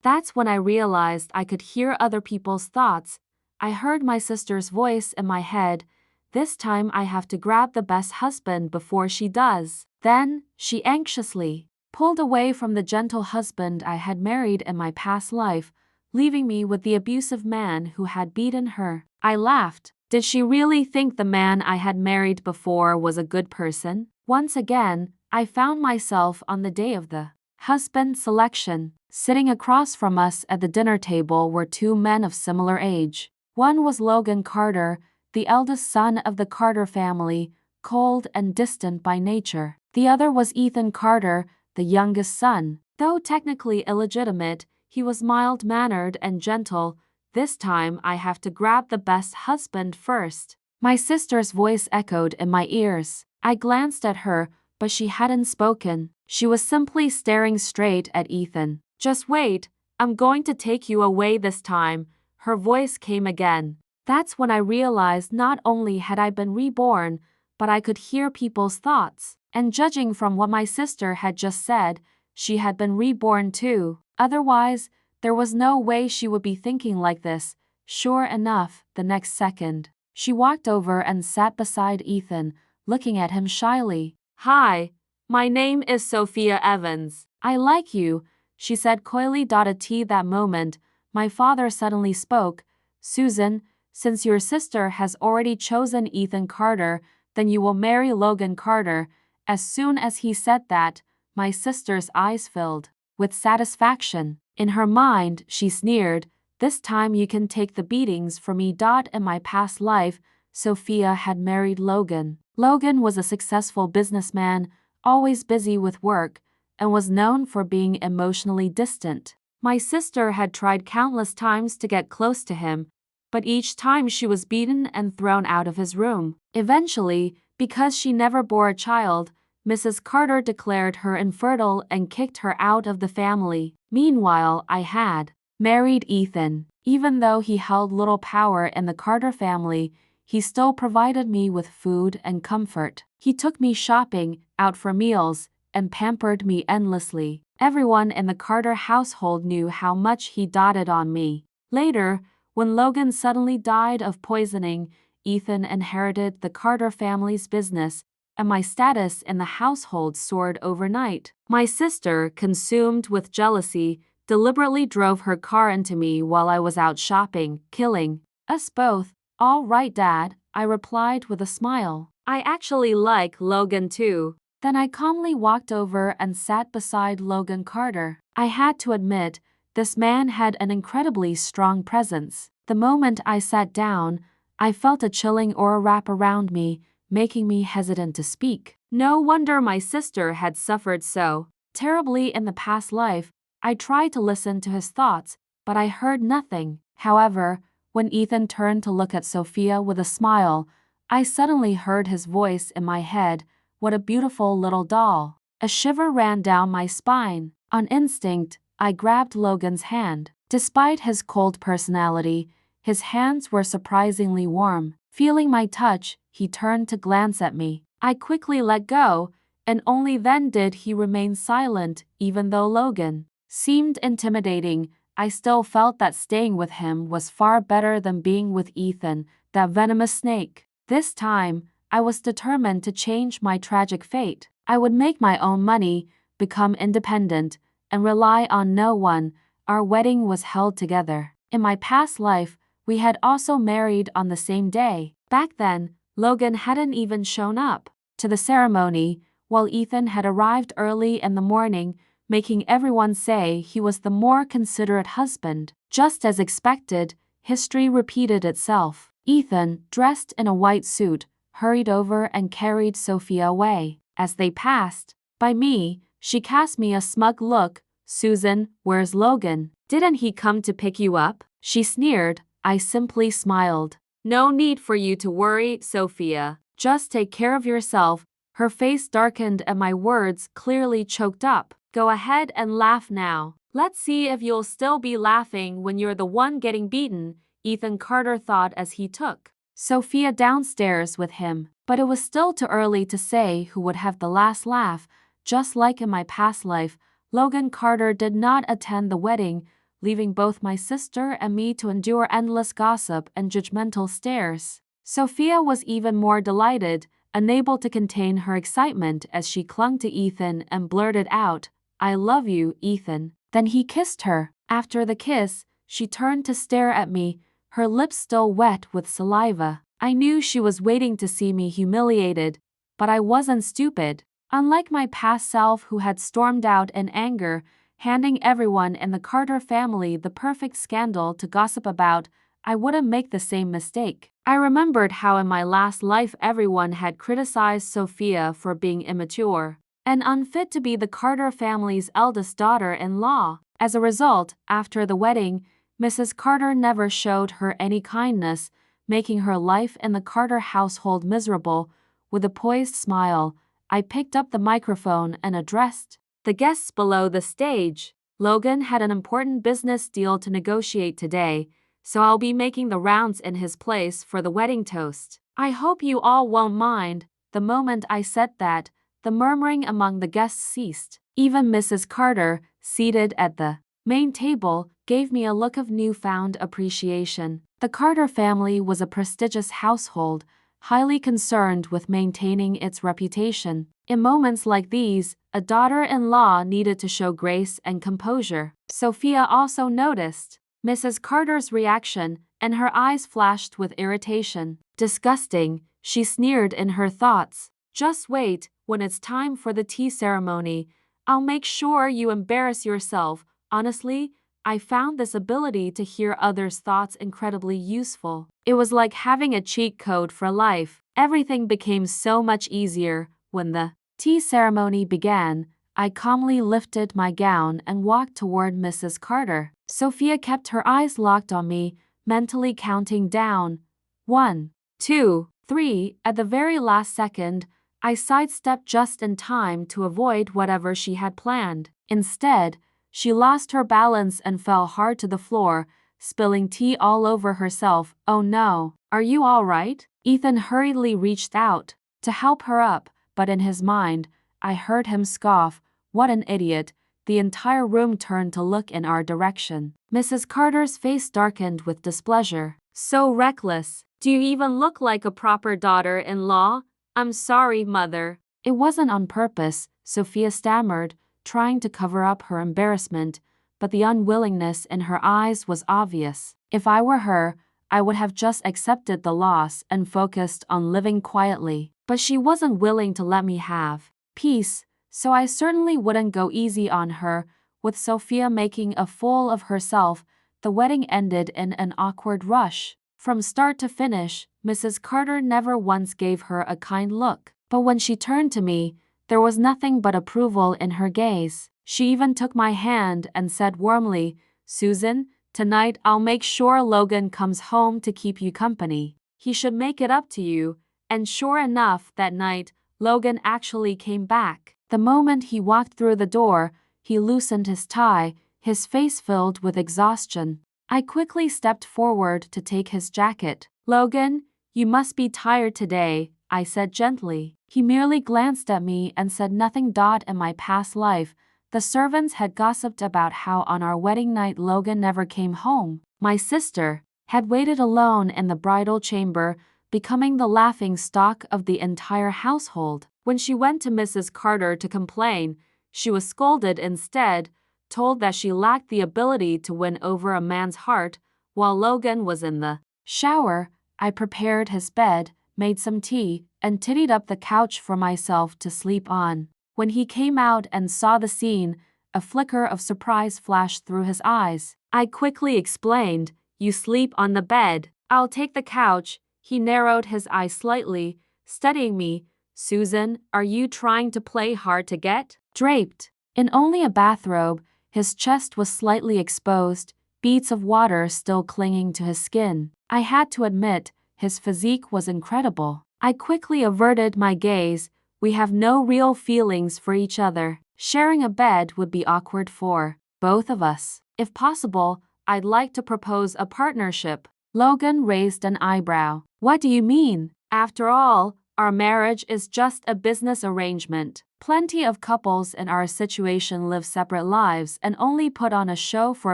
That's when I realized I could hear other people's thoughts. I heard my sister's voice in my head. This time I have to grab the best husband before she does. Then, she anxiously pulled away from the gentle husband I had married in my past life, leaving me with the abusive man who had beaten her. I laughed. Did she really think the man I had married before was a good person? Once again, I found myself on the day of the husband selection. Sitting across from us at the dinner table were two men of similar age. One was Logan Carter, the eldest son of the Carter family, cold and distant by nature. The other was Ethan Carter, the youngest son. Though technically illegitimate, he was mild-mannered and gentle. This time I have to grab the best husband first. My sister's voice echoed in my ears. I glanced at her, but she hadn't spoken. She was simply staring straight at Ethan. Just wait, I'm going to take you away this time. Her voice came again. That's when I realized not only had I been reborn, but I could hear people's thoughts. And judging from what my sister had just said, she had been reborn too. Otherwise, there was no way she would be thinking like this. Sure enough, the next second, she walked over and sat beside Ethan, looking at him shyly. Hi, my name is Sophia Evans. I like you, she said coyly. At that moment, my father suddenly spoke. Susan, since your sister has already chosen Ethan Carter, then you will marry Logan Carter. As soon as he said that, my sister's eyes filled with satisfaction. In her mind, she sneered, this time you can take the beatings for me. In my past life, Sophia had married Logan. Logan was a successful businessman, always busy with work, and was known for being emotionally distant. My sister had tried countless times to get close to him, but each time she was beaten and thrown out of his room. Eventually, because she never bore a child, Mrs. Carter declared her infertile and kicked her out of the family. Meanwhile, I had married Ethan. Even though he held little power in the Carter family, he still provided me with food and comfort. He took me shopping, out for meals, and pampered me endlessly. Everyone in the Carter household knew how much he doted on me. Later, when Logan suddenly died of poisoning, Ethan inherited the Carter family's business, and my status in the household soared overnight. My sister, consumed with jealousy, deliberately drove her car into me while I was out shopping, killing us both. All right, Dad, I replied with a smile. I actually like Logan too. Then I calmly walked over and sat beside Logan Carter. I had to admit, this man had an incredibly strong presence. The moment I sat down, I felt a chilling aura wrap around me, making me hesitant to speak. No wonder my sister had suffered so terribly in the past life. I tried to listen to his thoughts, but I heard nothing. However, when Ethan turned to look at Sophia with a smile, I suddenly heard his voice in my head. What a beautiful little doll. A shiver ran down my spine. On instinct, I grabbed Logan's hand. Despite his cold personality, his hands were surprisingly warm. Feeling my touch, he turned to glance at me. I quickly let go, and only then did he remain silent. Even though Logan seemed intimidating, I still felt that staying with him was far better than being with Ethan, that venomous snake. This time, I was determined to change my tragic fate. I would make my own money, become independent, and rely on no one. Our wedding was held together. In my past life, we had also married on the same day. Back then, Logan hadn't even shown up to the ceremony, while Ethan had arrived early in the morning, making everyone say he was the more considerate husband. Just as expected, history repeated itself. Ethan, dressed in a white suit, hurried over and carried Sophia away. As they passed by me, she cast me a smug look. Susan, where's Logan? Didn't he come to pick you up? She sneered. I simply smiled. No need for you to worry, Sophia. Just take care of yourself. Her face darkened and my words clearly choked up. Go ahead and laugh now. Let's see if you'll still be laughing when you're the one getting beaten, Ethan Carter thought as he took Sophia downstairs with him. But it was still too early to say who would have the last laugh. Just like in my past life, Logan Carter did not attend the wedding. leaving both my sister and me to endure endless gossip and judgmental stares. Sophia was even more delighted, unable to contain her excitement as she clung to Ethan and blurted out, "I love you, Ethan." Then he kissed her. After the kiss, she turned to stare at me, her lips still wet with saliva. I knew she was waiting to see me humiliated, but I wasn't stupid. Unlike my past self who had stormed out in anger, handing everyone in the Carter family the perfect scandal to gossip about, I wouldn't make the same mistake. I remembered how in my last life everyone had criticized Sophia for being immature and unfit to be the Carter family's eldest daughter-in-law. As a result, after the wedding, Mrs. Carter never showed her any kindness, making her life in the Carter household miserable. With a poised smile, I picked up the microphone and addressed the guests below the stage. Logan had an important business deal to negotiate today, so I'll be making the rounds in his place for the wedding toast. I hope you all won't mind. The moment I said that, the murmuring among the guests ceased. Even Mrs. Carter, seated at the main table, gave me a look of newfound appreciation. The Carter family was a prestigious household, highly concerned with maintaining its reputation. In moments like these, a daughter-in-law needed to show grace and composure. Sophia also noticed Mrs. Carter's reaction, and her eyes flashed with irritation. "Disgusting," she sneered in her thoughts. "Just wait, when it's time for the tea ceremony, I'll make sure you embarrass yourself." Honestly, I found this ability to hear others' thoughts incredibly useful. It was like having a cheat code for life. Everything became so much easier. When the tea ceremony began, I calmly lifted my gown and walked toward Mrs. Carter. Sophia kept her eyes locked on me, mentally counting down. 1, 2, 3. At the very last second, I sidestepped just in time to avoid whatever she had planned. Instead, she lost her balance and fell hard to the floor, spilling tea all over herself. "Oh no, are you all right?" Ethan hurriedly reached out to help her up, but in his mind, I heard him scoff, "What an idiot." The entire room turned to look in our direction. Mrs. Carter's face darkened with displeasure. "So reckless. Do you even look like a proper daughter-in-law?" "I'm sorry, Mother." "It wasn't on purpose," Sophia stammered, trying to cover up her embarrassment, but the unwillingness in her eyes was obvious. If I were her, I would have just accepted the loss and focused on living quietly. But she wasn't willing to let me have peace, so I certainly wouldn't go easy on her. With Sophia making a fool of herself, the wedding ended in an awkward rush. From start to finish, Mrs. Carter never once gave her a kind look, but when she turned to me, there was nothing but approval in her gaze. She even took my hand and said warmly, "Susan, tonight I'll make sure Logan comes home to keep you company. He should make it up to you." And sure enough, that night, Logan actually came back. The moment he walked through the door, he loosened his tie, his face filled with exhaustion. I quickly stepped forward to take his jacket. "Logan, you must be tired today," I said gently. He merely glanced at me and said nothing. In my past life, the servants had gossiped about how on our wedding night Logan never came home. My sister had waited alone in the bridal chamber, becoming the laughing stock of the entire household. When she went to Mrs. Carter to complain, she was scolded instead, told that she lacked the ability to win over a man's heart. While Logan was in the shower, I prepared his bed, made some tea, and tittied up the couch for myself to sleep on. When he came out and saw the scene, a flicker of surprise flashed through his eyes. I quickly explained, "You sleep on the bed. I'll take the couch." He narrowed his eyes slightly, studying me. "Susan, are you trying to play hard to get?" Draped in only a bathrobe, his chest was slightly exposed, beads of water still clinging to his skin. I had to admit, his physique was incredible. I quickly averted my gaze. "We have no real feelings for each other. Sharing a bed would be awkward for both of us. If possible, I'd like to propose a partnership." Logan raised an eyebrow. "What do you mean? After all, our marriage is just a business arrangement. Plenty of couples in our situation live separate lives and only put on a show for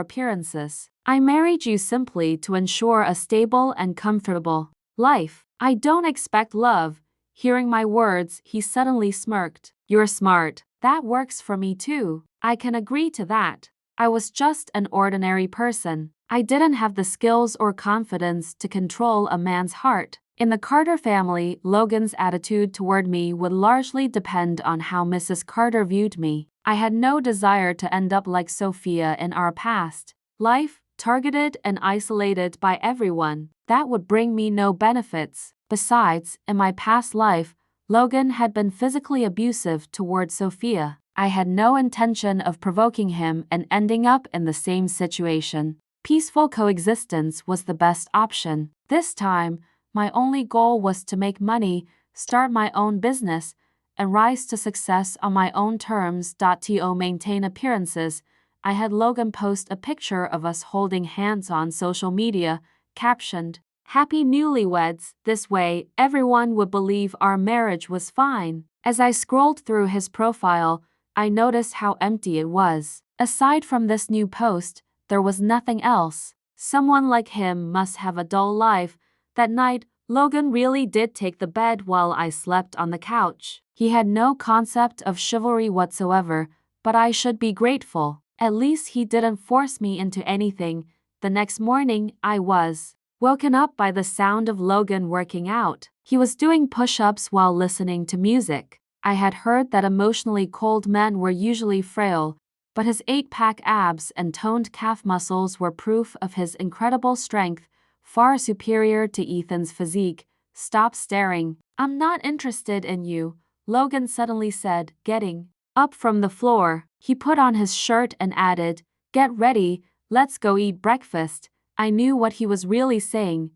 appearances. I married you simply to ensure a stable and comfortable life. I don't expect love." Hearing my words, he suddenly smirked. "You're smart. That works for me too. I can agree to that. I was just an ordinary person. I didn't have the skills or confidence to control a man's heart." In the Carter family, Logan's attitude toward me would largely depend on how Mrs. Carter viewed me. I had no desire to end up like Sophia in our past life, targeted and isolated by everyone. That would bring me no benefits. Besides, in my past life, Logan had been physically abusive toward Sophia. I had no intention of provoking him and ending up in the same situation. Peaceful coexistence was the best option. This time, my only goal was to make money, start my own business, and rise to success on my own terms. To maintain appearances, I had Logan post a picture of us holding hands on social media, captioned, "Happy newlyweds." This way, everyone would believe our marriage was fine. As I scrolled through his profile, I noticed how empty it was. Aside from this new post, there was nothing else. Someone like him must have a dull life. That night, Logan really did take the bed while I slept on the couch. He had no concept of chivalry whatsoever, but I should be grateful. At least he didn't force me into anything. The next morning, I was woken up by the sound of Logan working out. He was doing push-ups while listening to music. I had heard that emotionally cold men were usually frail, but his 8-pack abs and toned calf muscles were proof of his incredible strength, far superior to Ethan's physique. "Stop staring. I'm not interested in you," Logan suddenly said, getting up from the floor. He put on his shirt and added, "Get ready, let's go eat breakfast." I knew what he was really saying.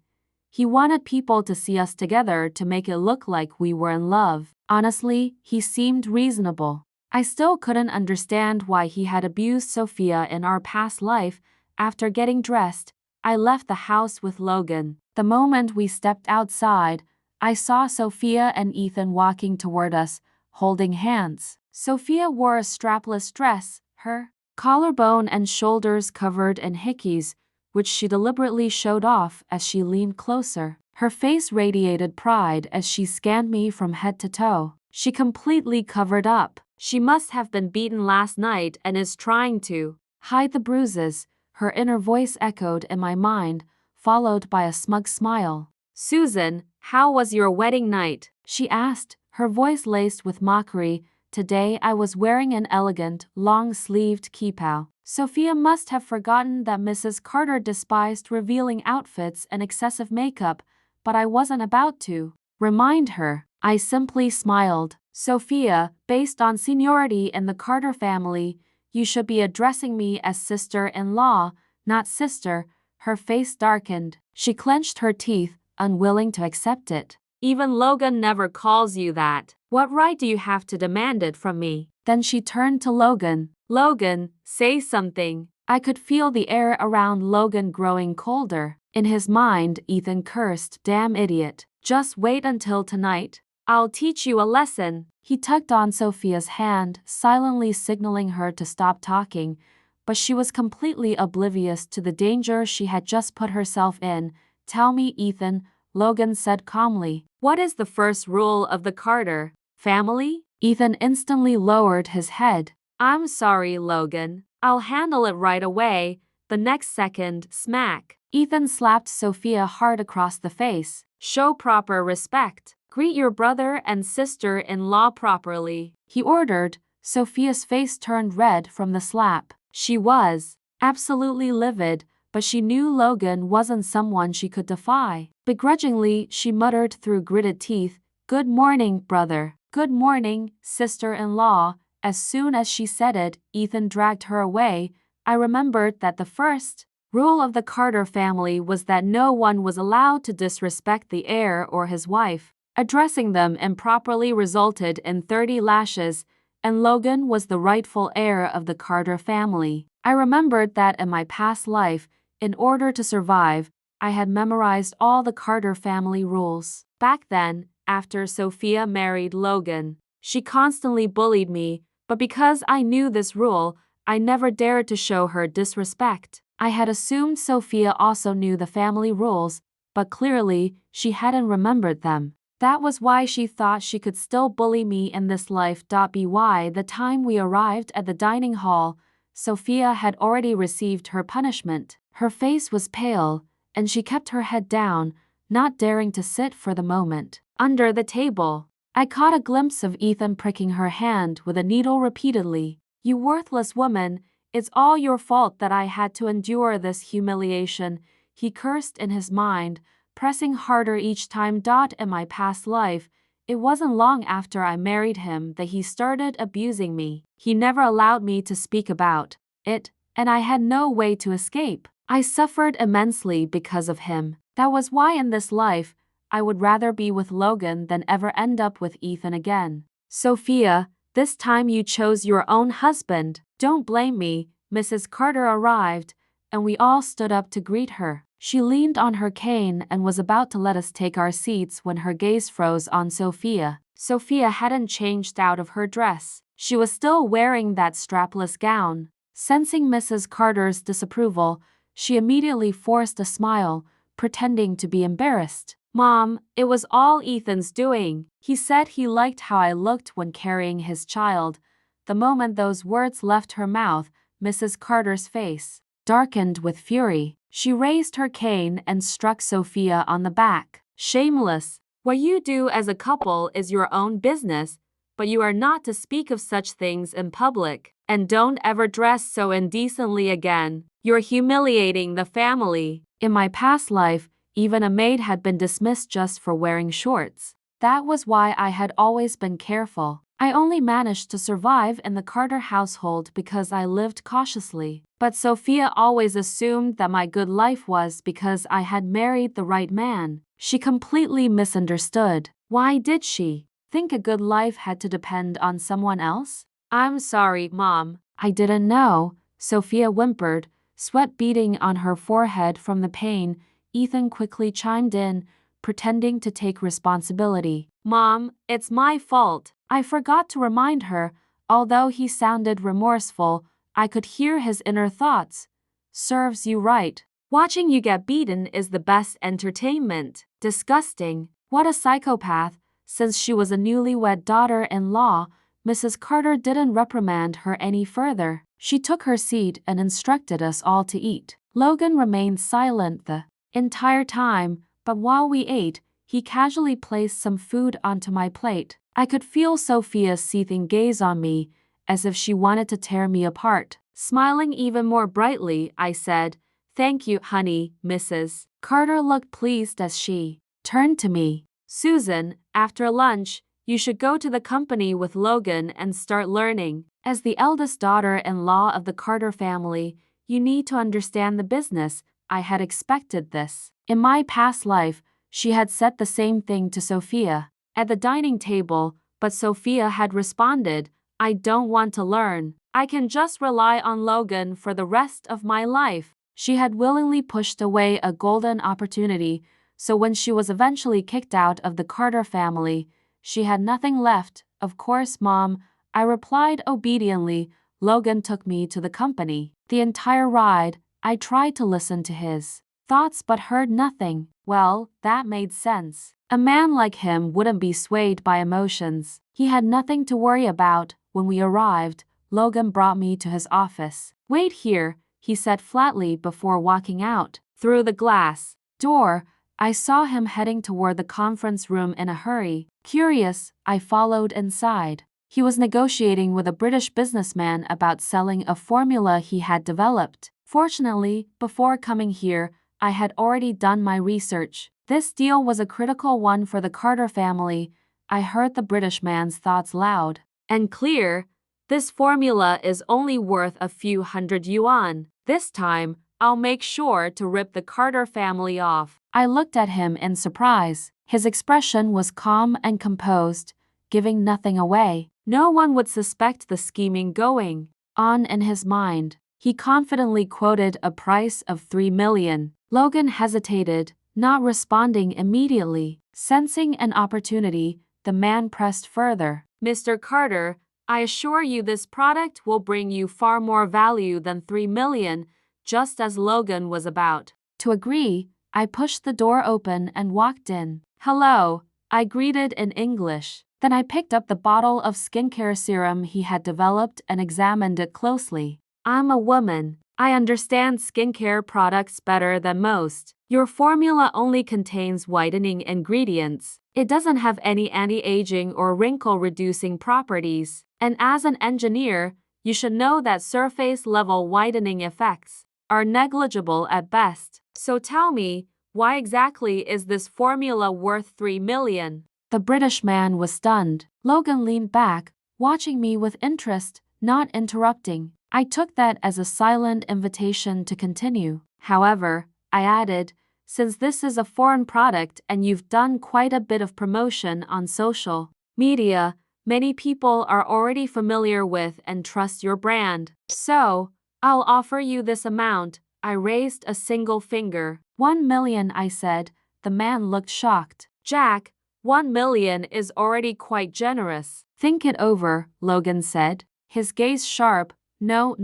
He wanted people to see us together to make it look like we were in love. Honestly, he seemed reasonable. I still couldn't understand why he had abused Sophia in our past life. After getting dressed, I left the house with Logan. The moment we stepped outside, I saw Sophia and Ethan walking toward us, holding hands. Sophia wore a strapless dress, her collarbone and shoulders covered in hickeys, which she deliberately showed off as she leaned closer. Her face radiated pride as she scanned me from head to toe. She completely covered up. She must have been beaten last night and is trying to hide the bruises, her inner voice echoed in my mind, followed by a smug smile. "Susan, how was your wedding night?" she asked, her voice laced with mockery. Today I was wearing an elegant, long-sleeved kippah. Sophia must have forgotten that Mrs. Carter despised revealing outfits and excessive makeup, but I wasn't about to remind her. I simply smiled. "Sophia, based on seniority in the Carter family, you should be addressing me as sister-in-law, not sister." Her face darkened. She clenched her teeth, unwilling to accept it. "Even Logan never calls you that. What right do you have to demand it from me?" Then she turned to Logan. "Logan, say something." I could feel the air around Logan growing colder. In his mind, Ethan cursed, "Damn idiot. Just wait until tonight. I'll teach you a lesson." He tugged on Sophia's hand, silently signaling her to stop talking, but she was completely oblivious to the danger she had just put herself in. "Tell me, Ethan," Logan said calmly. "What is the first rule of the Carter family?" Ethan instantly lowered his head. "I'm sorry, Logan. I'll handle it right away." The next second, smack. Ethan slapped Sophia hard across the face. "Show proper respect. Greet your brother and sister-in-law properly," he ordered. Sophia's face turned red from the slap. She was absolutely livid, but she knew Logan wasn't someone she could defy. Begrudgingly, she muttered through gritted teeth, "Good morning, brother." "Good morning, sister-in-law." As soon as she said it, Ethan dragged her away. I remembered that the first rule of the Carter family was that no one was allowed to disrespect the heir or his wife. Addressing them improperly resulted in 30 lashes, and Logan was the rightful heir of the Carter family. I remembered that in my past life, in order to survive, I had memorized all the Carter family rules. Back then, after Sophia married Logan. She constantly bullied me, but because I knew this rule, I never dared to show her disrespect. I had assumed Sophia also knew the family rules, but clearly, she hadn't remembered them. That was why she thought she could still bully me in this life. By the time we arrived at the dining hall, Sophia had already received her punishment. Her face was pale, and she kept her head down, not daring to sit for the moment. Under the table, I caught a glimpse of Ethan pricking her hand with a needle repeatedly. "You worthless woman, it's all your fault that I had to endure this humiliation," he cursed in his mind, pressing harder each time. In my past life, it wasn't long after I married him that he started abusing me. He never allowed me to speak about it, and I had no way to escape. I suffered immensely because of him. That was why in this life, I would rather be with Logan than ever end up with Ethan again. "Sophia, this time you chose your own husband. Don't blame me." Mrs. Carter arrived, and we all stood up to greet her. She leaned on her cane and was about to let us take our seats when her gaze froze on Sophia. Sophia hadn't changed out of her dress. She was still wearing that strapless gown. Sensing Mrs. Carter's disapproval, she immediately forced a smile, pretending to be embarrassed. "Mom, it was all Ethan's doing. He said he liked how I looked when carrying his child." The moment those words left her mouth, Mrs. Carter's face darkened with fury. She raised her cane and struck Sophia on the back. "Shameless! What you do as a couple is your own business, but you are not to speak of such things in public. And don't ever dress so indecently again. You're humiliating the family." In my past life, even a maid had been dismissed just for wearing shorts. That was why I had always been careful. I only managed to survive in the Carter household because I lived cautiously. But Sophia always assumed that my good life was because I had married the right man. She completely misunderstood. Why did she think a good life had to depend on someone else? "I'm sorry, Mom. I didn't know," Sophia whimpered, sweat beading on her forehead from the pain. Ethan quickly chimed in, pretending to take responsibility. "Mom, it's my fault. I forgot to remind her." Although he sounded remorseful, I could hear his inner thoughts. "Serves you right. Watching you get beaten is the best entertainment." Disgusting. What a psychopath. Since she was a newlywed daughter-in-law, Mrs. Carter didn't reprimand her any further. She took her seat and instructed us all to eat. Logan remained silent the entire time, but while we ate, he casually placed some food onto my plate. I could feel Sophia's seething gaze on me, as if she wanted to tear me apart. Smiling even more brightly, I said, "Thank you, honey." Mrs. Carter looked pleased as she turned to me. "Susan, after lunch, you should go to the company with Logan and start learning. As the eldest daughter-in-law of the Carter family, you need to understand the business." I had expected this. In my past life, she had said the same thing to Sophia at the dining table, but Sophia had responded, "I don't want to learn. I can just rely on Logan for the rest of my life." She had willingly pushed away a golden opportunity, so when she was eventually kicked out of the Carter family, she had nothing left. "Of course, Mom," I replied obediently. Logan took me to the company. The entire ride, I tried to listen to his thoughts but heard nothing. Well, that made sense. A man like him wouldn't be swayed by emotions. He had nothing to worry about. When we arrived, Logan brought me to his office. "Wait here," he said flatly before walking out. Through the glass door, I saw him heading toward the conference room in a hurry. Curious, I followed inside. He was negotiating with a British businessman about selling a formula he had developed. Fortunately, before coming here, I had already done my research. This deal was a critical one for the Carter family. I heard the British man's thoughts loud and clear. "This formula is only worth a few hundred yuan. This time, I'll make sure to rip the Carter family off." I looked at him in surprise. His expression was calm and composed, giving nothing away. No one would suspect the scheming going on in his mind. He confidently quoted a price of 3 million. Logan hesitated, not responding immediately. Sensing an opportunity, the man pressed further. Mr. Carter, I assure you this product will bring you far more value than 3 million, just as Logan was about to agree. I pushed the door open and walked in. Hello, I greeted in English. Then I picked up the bottle of skincare serum he had developed and examined it closely. I'm a woman. I understand skincare products better than most. Your formula only contains whitening ingredients. It doesn't have any anti-aging or wrinkle-reducing properties. And as an engineer, you should know that surface-level whitening effects are negligible at best. So tell me, why exactly is this formula worth 3 million? The British man was stunned. Logan leaned back, watching me with interest, not interrupting. I took that as a silent invitation to continue. However, I added, since this is a foreign product and you've done quite a bit of promotion on social media, many people are already familiar with and trust your brand. So, I'll offer you this amount. I raised a single finger. 1 million, I said. The man looked shocked. Jack, 1 million is already quite generous. Think it over, Logan said, his gaze sharp. No,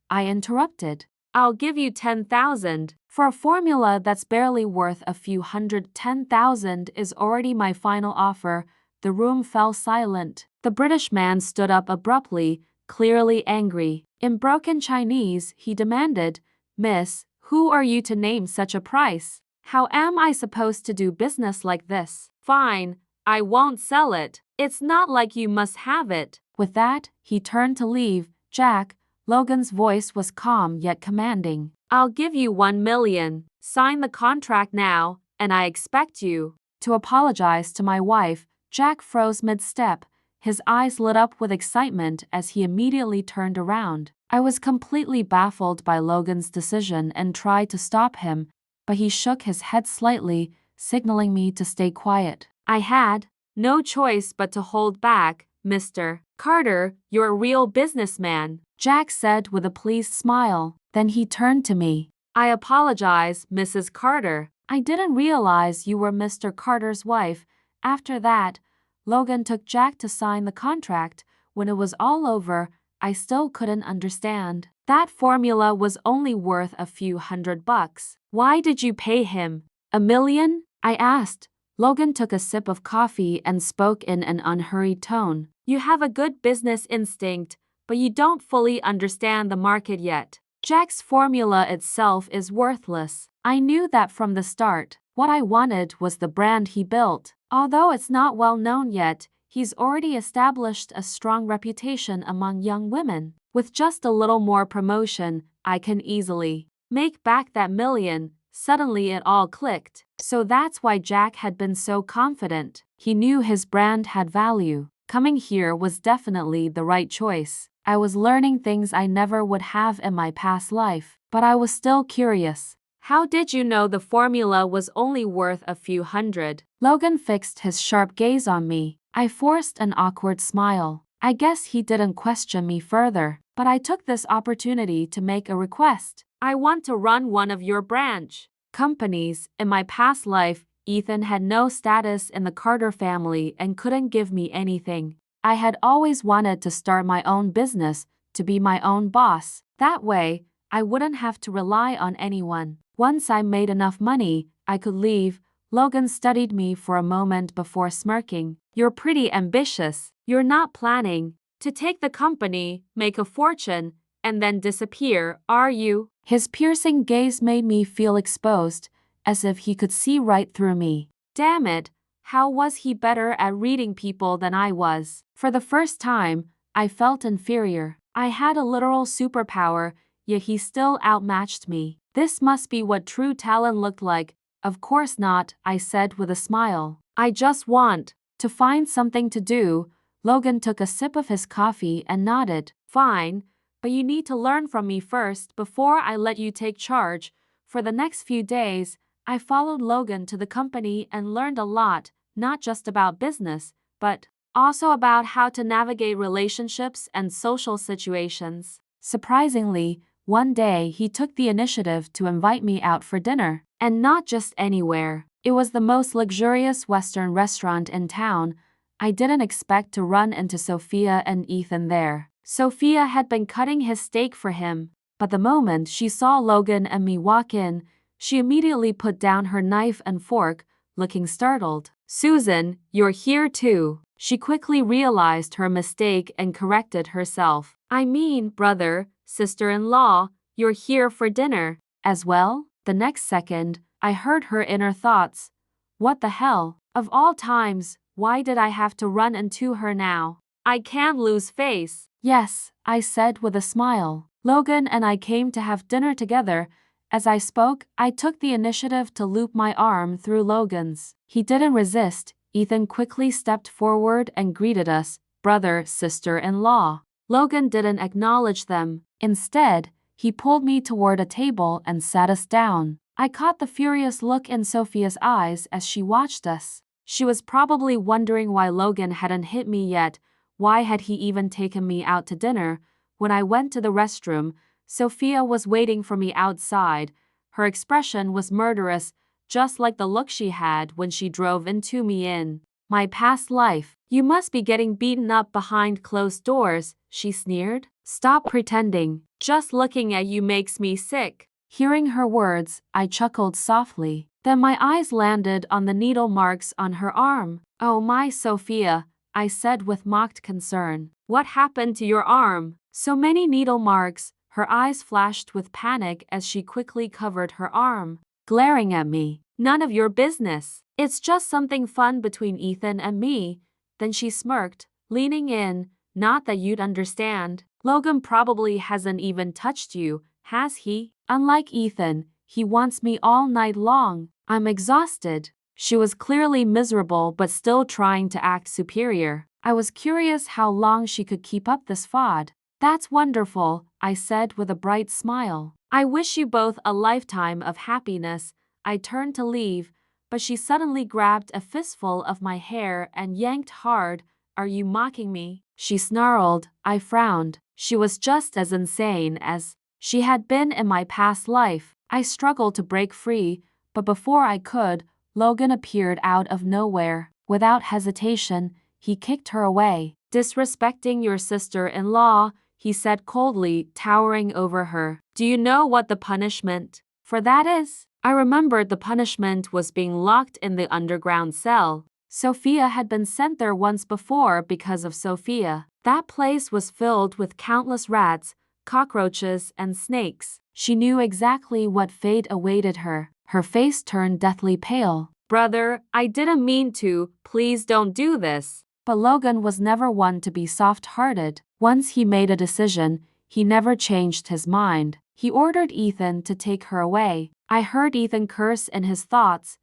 I interrupted. I'll give you 10,000. For a formula that's barely worth a few hundred. 10,000 is already my final offer. The room fell silent. The British man stood up abruptly, clearly angry. In broken Chinese, he demanded, Miss, who are you to name such a price? How am I supposed to do business like this? Fine, I won't sell it. It's not like you must have it. With that, he turned to leave. Jack, Logan's voice was calm yet commanding. I'll give you 1 million. Sign the contract now, and I expect you to apologize to my wife. Jack froze mid-step. His eyes lit up with excitement as he immediately turned around. I was completely baffled by Logan's decision and tried to stop him, but he shook his head slightly, signaling me to stay quiet. I had no choice but to hold back. Mr. Carter, you're a real businessman, Jack said with a pleased smile. Then he turned to me. I apologize, Mrs. Carter. I didn't realize you were Mr. Carter's wife. After that, Logan took Jack to sign the contract. When it was all over, I still couldn't understand. That formula was only worth a few $100. Why did you pay him 1 million? I asked. Logan took a sip of coffee and spoke in an unhurried tone. You have a good business instinct, but you don't fully understand the market yet. Jack's formula itself is worthless. I knew that from the start. What I wanted was the brand he built. Although it's not well known yet, he's already established a strong reputation among young women. With just a little more promotion, I can easily make back that million. Suddenly it all clicked. So that's why Jack had been so confident. He knew his brand had value. Coming here was definitely the right choice. I was learning things I never would have in my past life, but I was still curious. How did you know the formula was only worth a few hundred? Logan fixed his sharp gaze on me. I forced an awkward smile. I guess he didn't question me further, but I took this opportunity to make a request. I want to run one of your branch companies. In my past life, Ethan had no status in the Carter family and couldn't give me anything. I had always wanted to start my own business, to be my own boss. That way, I wouldn't have to rely on anyone. Once I made enough money, I could leave. Logan studied me for a moment before smirking. You're pretty ambitious. You're not planning to take the company, make a fortune, and then disappear, are you? His piercing gaze made me feel exposed, as if he could see right through me. Damn it, how was he better at reading people than I was? For the first time, I felt inferior. I had a literal superpower, yet he still outmatched me. This must be what true talent looked like. Of course not, I said with a smile. I just want to find something to do. Logan took a sip of his coffee and nodded. Fine, but you need to learn from me first before I let you take charge. For the next few days, I followed Logan to the company and learned a lot, not just about business, but also about how to navigate relationships and social situations. Surprisingly, one day he took the initiative to invite me out for dinner. And not just anywhere. It was the most luxurious Western restaurant in town. I didn't expect to run into Sophia and Ethan there. Sophia had been cutting his steak for him, but the moment she saw Logan and me walk in, she immediately put down her knife and fork, looking startled. "Susan, you're here too." She quickly realized her mistake and corrected herself. "I mean, brother, sister-in-law, you're here for dinner as well?" The next second, I heard her inner thoughts. What the hell? Of all times, why did I have to run into her now? I can't lose face. "Yes," I said with a smile. "Logan and I came to have dinner together." As I spoke, I took the initiative to loop my arm through Logan's. He didn't resist. Ethan quickly stepped forward and greeted us, brother, sister-in-law. Logan didn't acknowledge them. Instead, he pulled me toward a table and sat us down. I caught the furious look in Sophia's eyes as she watched us. She was probably wondering why Logan hadn't hit me yet. Why had he even taken me out to dinner? When I went to the restroom, Sophia was waiting for me outside. Her expression was murderous, just like the look she had when she drove into me in my past life. "You must be getting beaten up behind closed doors," she sneered. "Stop pretending. Just looking at you makes me sick." Hearing her words, I chuckled softly. Then my eyes landed on the needle marks on her arm. "Oh my Sophia," I said with mocked concern. "What happened to your arm?" "So many needle marks." Her eyes flashed with panic as she quickly covered her arm, glaring at me. "None of your business. It's just something fun between Ethan and me." Then she smirked, leaning in. "Not that you'd understand. Logan probably hasn't even touched you, has he? Unlike Ethan, he wants me all night long. I'm exhausted." She was clearly miserable but still trying to act superior. I was curious how long she could keep up this fad. "That's wonderful," I said with a bright smile. "I wish you both a lifetime of happiness." I turned to leave, but she suddenly grabbed a fistful of my hair and yanked hard. "Are you mocking me?" she snarled. I frowned. She was just as insane as she had been in my past life. I struggled to break free, but before I could, Logan appeared out of nowhere. Without hesitation, he kicked her away. "Disrespecting your sister-in-law," he said coldly, towering over her. "Do you know what the punishment for that is?" I remembered the punishment was being locked in the underground cell. Sophia had been sent there once before because of Sophia. That place was filled with countless rats, cockroaches, and snakes. She knew exactly what fate awaited her. Her face turned deathly pale. "Brother, I didn't mean to. Please don't do this." But Logan was never one to be soft-hearted. Once he made a decision, he never changed his mind. He ordered Ethan to take her away. I heard Ethan curse in his thoughts.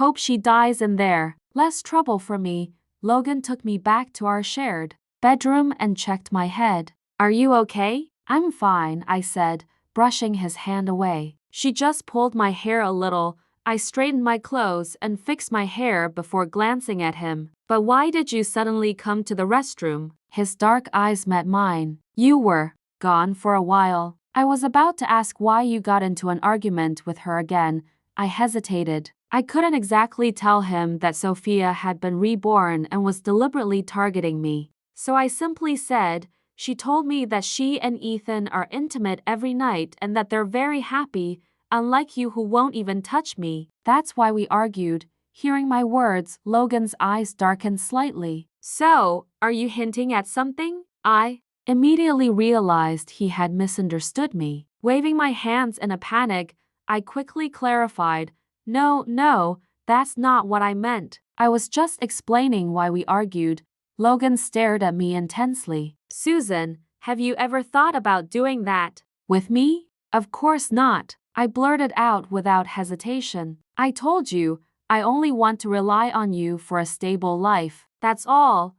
"Hope she dies in there. Less trouble for me." Logan took me back to our shared bedroom and checked my head. "Are you okay?" "I'm fine," I said, brushing his hand away. She just pulled my hair a little. I straightened my clothes and fixed my hair before glancing at him. "But why did you suddenly come to the restroom?" His dark eyes met mine. "You were gone for a while." I was about to ask why you got into an argument with her again. I hesitated. I couldn't exactly tell him that Sophia had been reborn and was deliberately targeting me. So I simply said, "She told me that she and Ethan are intimate every night and that they're very happy, unlike you who won't even touch me. That's why we argued." Hearing my words, Logan's eyes darkened slightly. "So, are you hinting at something?" I immediately realized he had misunderstood me. Waving my hands in a panic, I quickly clarified, No, that's not what I meant. I was just explaining why we argued." Logan stared at me intensely. "Susan, have you ever thought about doing that with me?" "Of course not," I blurted out without hesitation. "I told you, I only want to rely on you for a stable life. That's all,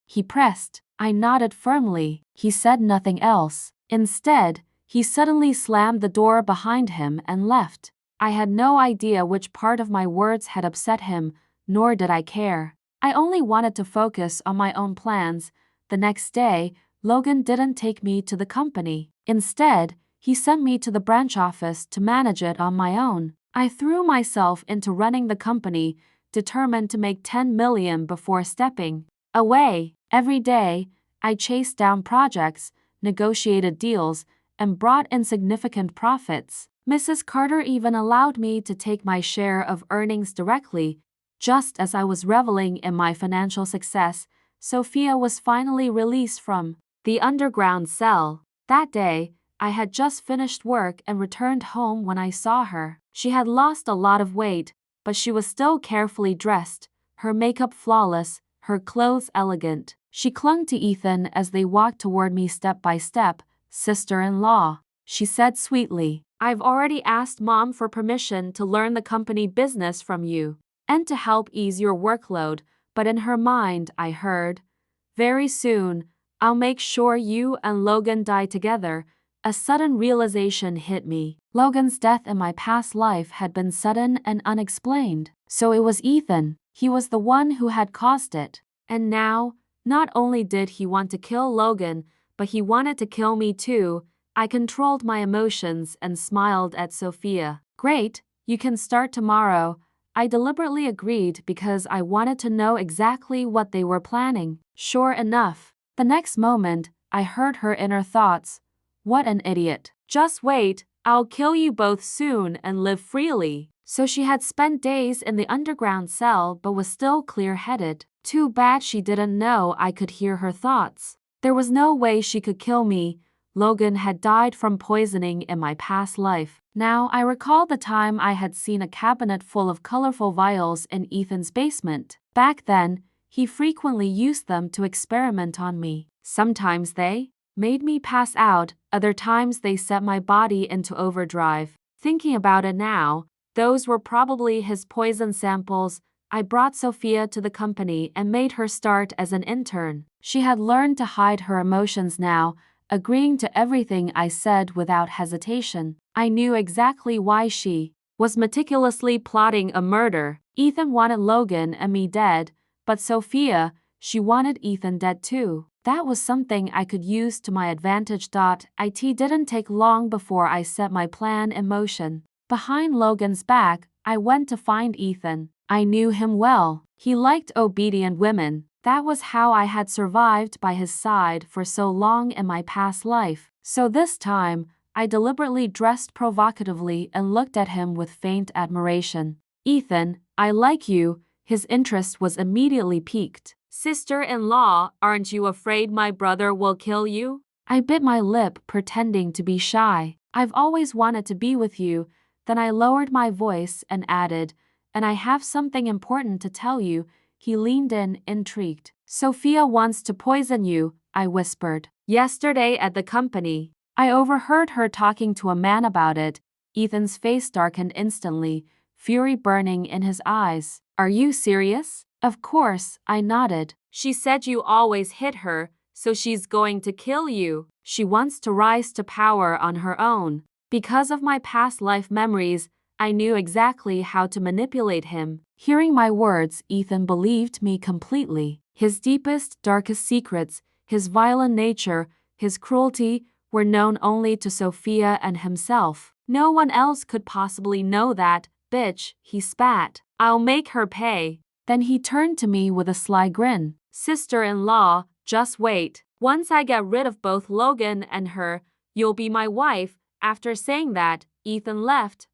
he pressed. I nodded firmly. He said nothing else. Instead, he suddenly slammed the door behind him and left. I had no idea which part of my words had upset him, nor did I care. I only wanted to focus on my own plans. The next day, Logan didn't take me to the company. Instead, he sent me to the branch office to manage it on my own. I threw myself into running the company, determined to make 10 million before stepping away. Every day, I chased down projects, negotiated deals, and brought in significant profits. Mrs. Carter even allowed me to take my share of earnings directly. Just as I was reveling in my financial success, Sophia was finally released from the underground cell. That day, I had just finished work and returned home when I saw her. She had lost a lot of weight, but she was still carefully dressed, her makeup flawless, her clothes elegant. She clung to Ethan as they walked toward me step by step. "Sister-in-law," she said sweetly, "I've already asked Mom for permission to learn the company business from you, and to help ease your workload," but in her mind I heard, "Very soon, I'll make sure you and Logan die together." A sudden realization hit me. Logan's death in my past life had been sudden and unexplained. So it was Ethan. He was the one who had caused it. And now, not only did he want to kill Logan, but he wanted to kill me too. I controlled my emotions and smiled at Sophia. "Great, you can start tomorrow." I deliberately agreed because I wanted to know exactly what they were planning. Sure enough, the next moment, I heard her inner thoughts. "What an idiot. Just wait, I'll kill you both soon and live freely." So she had spent days in the underground cell but was still clear-headed. Too bad she didn't know I could hear her thoughts. There was no way she could kill me. Logan had died from poisoning in my past life. Now I recalled the time I had seen a cabinet full of colorful vials in Ethan's basement. Back then, he frequently used them to experiment on me. Sometimes they made me pass out, other times they set my body into overdrive. Thinking about it now, those were probably his poison samples. I brought Sophia to the company and made her start as an intern. She had learned to hide her emotions now, agreeing to everything I said without hesitation. I knew exactly why she was meticulously plotting a murder. Ethan wanted Logan and me dead, but Sophia, she wanted Ethan dead too. That was something I could use to my advantage. It didn't take long before I set my plan in motion. Behind Logan's back, I went to find Ethan. I knew him well. He liked obedient women. That was how I had survived by his side for so long in my past life. So this time, I deliberately dressed provocatively and looked at him with faint admiration. "Ethan, I like you." His interest was immediately piqued. "Sister-in-law, aren't you afraid my brother will kill you?" I bit my lip, pretending to be shy. "I've always wanted to be with you." Then I lowered my voice and added, "And I have something important to tell you." He leaned in, intrigued. "Sophia wants to poison you," I whispered. "Yesterday at the company, I overheard her talking to a man about it." Ethan's face darkened instantly, fury burning in his eyes. "Are you serious?" "Of course," I nodded. "She said you always hit her, so she's going to kill you. She wants to rise to power on her own." Because of my past life memories, I knew exactly how to manipulate him. Hearing my words, Ethan believed me completely. His deepest, darkest secrets, his violent nature, his cruelty, were known only to Sophia and himself. No one else could possibly know that. "Bitch," he spat. "I'll make her pay." Then he turned to me with a sly grin. "Sister-in-law, just wait. Once I get rid of both Logan and her, you'll be my wife." After saying that, Ethan left.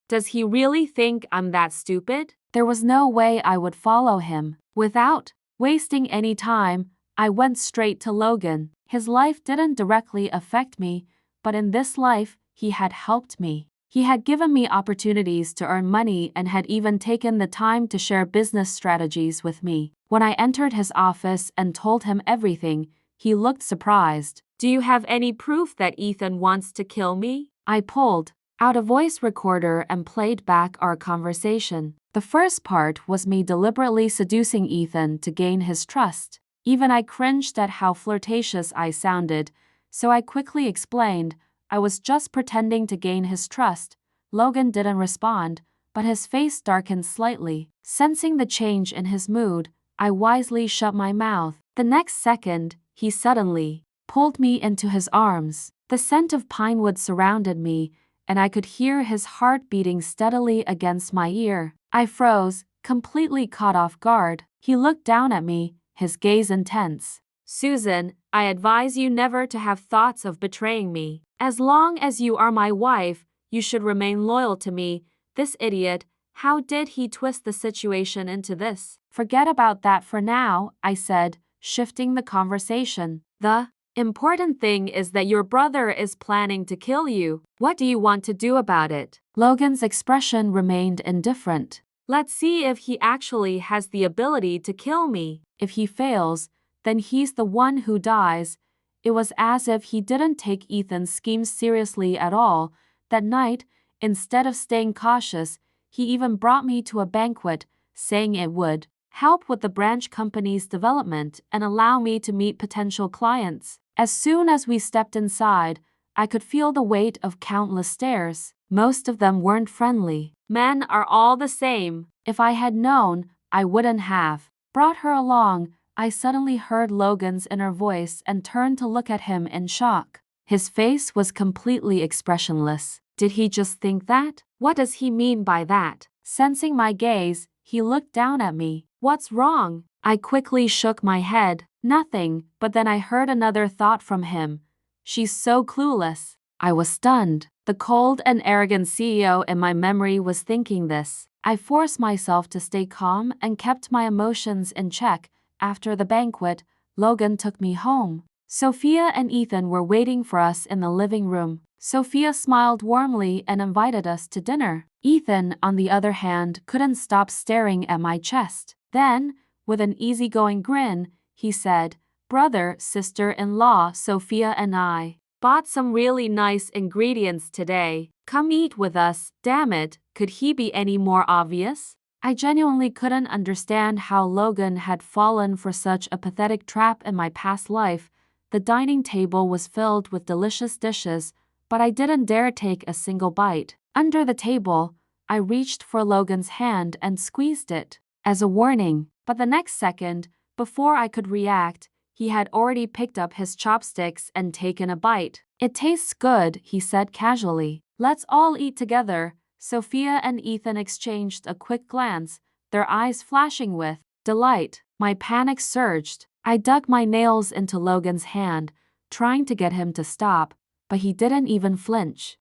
Does he really think I'm that stupid? There was no way I would follow him. Without wasting any time, I went straight to Logan. His life didn't directly affect me, but in this life, he had helped me. He had given me opportunities to earn money and had even taken the time to share business strategies with me. When I entered his office and told him everything, he looked surprised. "Do you have any proof that Ethan wants to kill me?" I pulled out a voice recorder and played back our conversation. The first part was me deliberately seducing Ethan to gain his trust. Even I cringed at how flirtatious I sounded, so I quickly explained I was just pretending to gain his trust. Logan didn't respond, but his face darkened slightly. Sensing the change in his mood, I wisely shut my mouth. The next second, he suddenly pulled me into his arms. The scent of pine wood surrounded me, and I could hear his heart beating steadily against my ear. I froze, completely caught off guard. He looked down at me, his gaze intense. Susan, I advise you never to have thoughts of betraying me. As long as you are my wife, you should remain loyal to me. This idiot, how did he twist the situation into this? Forget about that for now, I said, shifting the conversation. The important thing is that your brother is planning to kill you. What do you want to do about it? Logan's expression remained indifferent. Let's see if he actually has the ability to kill me. If he fails, then he's the one who dies. It was as if he didn't take Ethan's schemes seriously at all. That night, instead of staying cautious, he even brought me to a banquet, saying it would help with the branch company's development and allow me to meet potential clients. As soon as we stepped inside, I could feel the weight of countless stares. Most of them weren't friendly. Men are all the same. If I had known, I wouldn't have brought her along. I suddenly heard Logan's inner voice and turned to look at him in shock. His face was completely expressionless. Did he just think that? What does he mean by that? Sensing my gaze, he looked down at me. What's wrong? I quickly shook my head. Nothing, but then I heard another thought from him. She's so clueless. I was stunned. The cold and arrogant CEO in my memory was thinking this. I forced myself to stay calm and kept my emotions in check. After the banquet, Logan took me home. Sophia and Ethan were waiting for us in the living room. Sophia smiled warmly and invited us to dinner. Ethan, on the other hand, couldn't stop staring at my chest. Then, with an easygoing grin, he said, "Brother, sister-in-law Sophia and I bought some really nice ingredients today. Come eat with us." Damn it, could he be any more obvious? I genuinely couldn't understand how Logan had fallen for such a pathetic trap in my past life. The dining table was filled with delicious dishes, but I didn't dare take a single bite. Under the table, I reached for Logan's hand and squeezed it as a warning, but the next second, before I could react, he had already picked up his chopsticks and taken a bite. "It tastes good," he said casually. "Let's all eat together." Sophia and Ethan exchanged a quick glance, their eyes flashing with delight. My panic surged. I dug my nails into Logan's hand, trying to get him to stop, but he didn't even flinch.